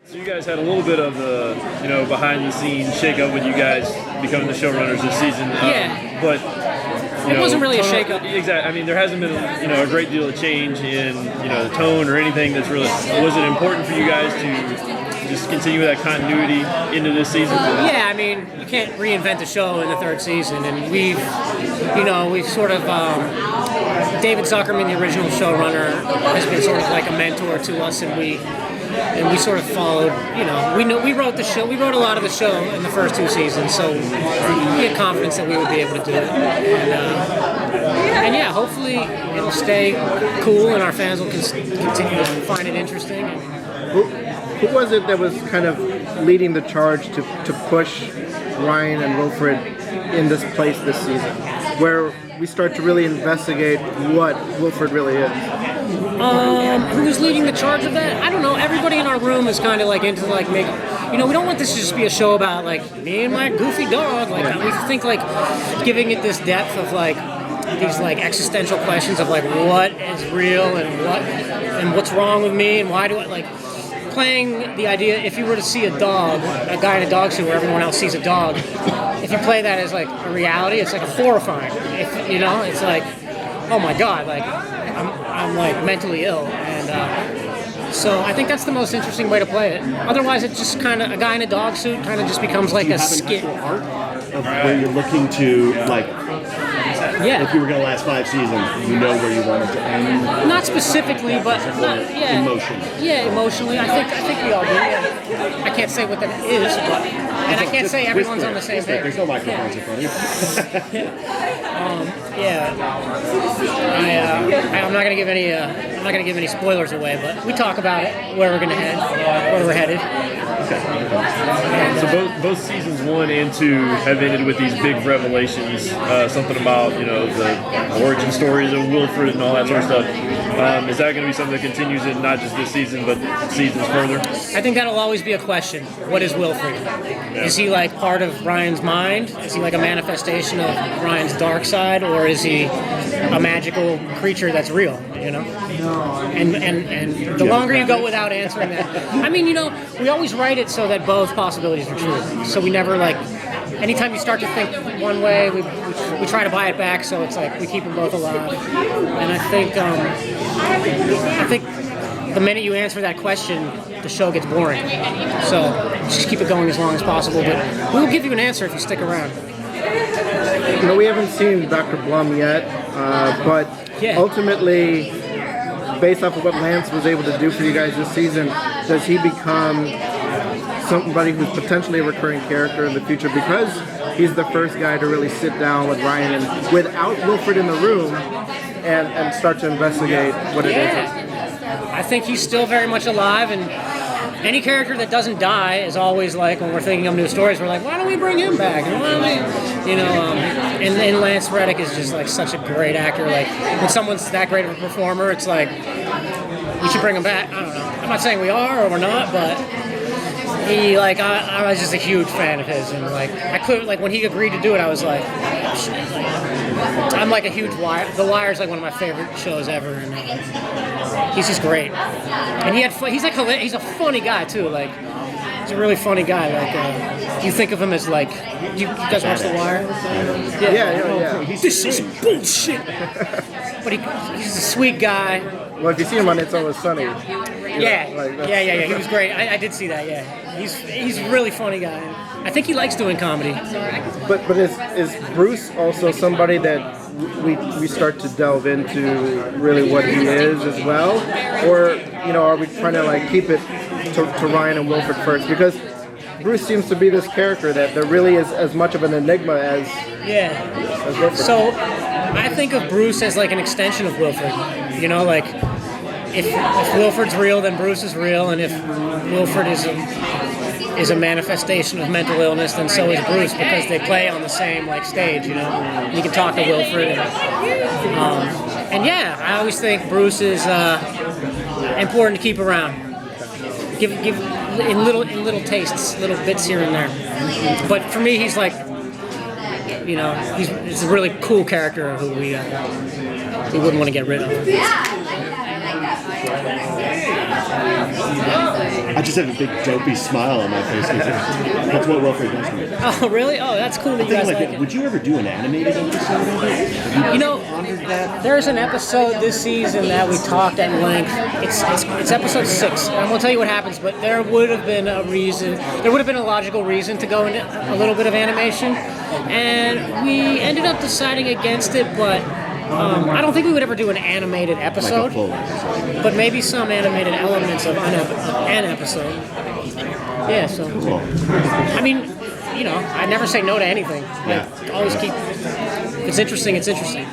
So you guys had a little bit of the, behind the scenes shake-up with you guys becoming the showrunners this season. Yeah. But it wasn't really a shake-up. Exactly. I mean, there hasn't been a great deal of change in the tone or anything that's really. Was it important for you guys to just continue with that continuity into this season? Yeah, I mean, you can't reinvent the show in the third season, and we've sort of. David Zuckerman, the original showrunner, has been sort of like a mentor to us, and we sort of followed. We wrote the show. We wrote a lot of the show in the first two seasons, so we had confidence that we would be able to do it. And yeah, hopefully it'll stay cool, and our fans will continue to find it interesting. Who was it that was kind of leading the charge to push Ryan and Wilfred in this place this season, where we start to really investigate what Wilfred really is? Who's leading the charge of that? I don't know. Everybody in our room is kind of like into like making. We don't want this to just be a show about like me and my goofy dog. Like we think like giving it this depth of like these like existential questions of like what is real and what's wrong with me and why do I like. Playing the idea, if you were to see a guy in a dog suit where everyone else sees a dog, if you play that as like a reality, it's like a horrifying. It's like, oh my god, like I'm like mentally ill, and so I think that's the most interesting way to play it. Otherwise, it's just kind of a guy in a dog suit kind of just becomes like a skit. Arc of where you're looking to like. Yeah. If you were going to last 5 seasons, you know where you want it to end. Not specifically, but emotionally. Yeah, emotionally. I think we all do. Yeah. I can't say what that is, but I can't say everyone's on the same page. There's no microphones in front of you. I'm not going to give any. I'm not going to give any spoilers away, but we talk about it, where we're going to head, where we're headed. So both seasons 1 and 2 have ended with these big revelations. Something about the origin stories of Wilfred and all that sort of stuff. Is that going to be something that continues in not just this season but seasons further? I think that'll always be a question. What is Wilfred? Yeah. Is he like part of Ryan's mind? Is he like a manifestation of Ryan's dark side, or is he a magical creature that's real? And the longer you go without answering that, I mean, we always write it so that both possibilities are true. So we never like. Anytime you start to think one way, we try to buy it back. So it's like we keep them both alive. And I think the minute you answer that question, the show gets boring. So just keep it going as long as possible. But we'll give you an answer if you stick around. We haven't seen Dr. Blum yet, but ultimately, based off of what Lance was able to do for you guys this season, does he become somebody who's potentially a recurring character in the future because he's the first guy to really sit down with Ryan and without Wilfred in the room and start to investigate what it is? I think he's still very much alive, and any character that doesn't die is always like, when we're thinking of new stories, we're like, why don't we bring him back? And why don't we, and Lance Reddick is just like such a great actor. Like when someone's that great of a performer, it's like we should bring him back. I don't know. I'm not saying we are or we're not, but he like I was just a huge fan of his, and like I couldn't like when he agreed to do it, I was like, I'm like a huge Wire. The Wire is like one of my favorite shows ever, and he's just great. And he's a funny guy too. Like he's a really funny guy. Like you think of him as like you guys watch The Wire? Yeah. This is bullshit. But he's a sweet guy. Well, if you see him on It's Always Sunny. Yeah. He was great. I did see that. Yeah, he's a really funny guy. I think he likes doing comedy. But is Bruce also somebody that we start to delve into really what he is as well, or are we trying to like keep it to Ryan and Wilfred first? Because Bruce seems to be this character that there really is as much of an enigma as Wilfred. So I think of Bruce as like an extension of Wilfred. Like if Wilfred's real, then Bruce is real, and if Wilfred is a manifestation of mental illness, then so is Bruce, because they play on the same like stage. You can talk to Wilfred, and I always think Bruce is important to keep around. Give in little tastes, little bits here and there. But for me, he's like, he's a really cool character who we wouldn't want to get rid of. I just have a big dopey smile on my face. 'Cause that's what Wilfred does to me. Oh, really? Oh, that's cool that you guys like it. Would you ever do an animated episode of it? You know, there's an episode this season that we talked at length. It's episode 6. I won't tell you what happens, but there would have been a reason. There would have been a logical reason to go into a little bit of animation, and we ended up deciding against it. But I don't think we would ever do an animated Like a episode, full episode. but maybe some animated elements of an episode. Yeah. So, Cool. I mean, you know, I never say no to anything. Yeah. Always keep. If it's interesting, it's interesting.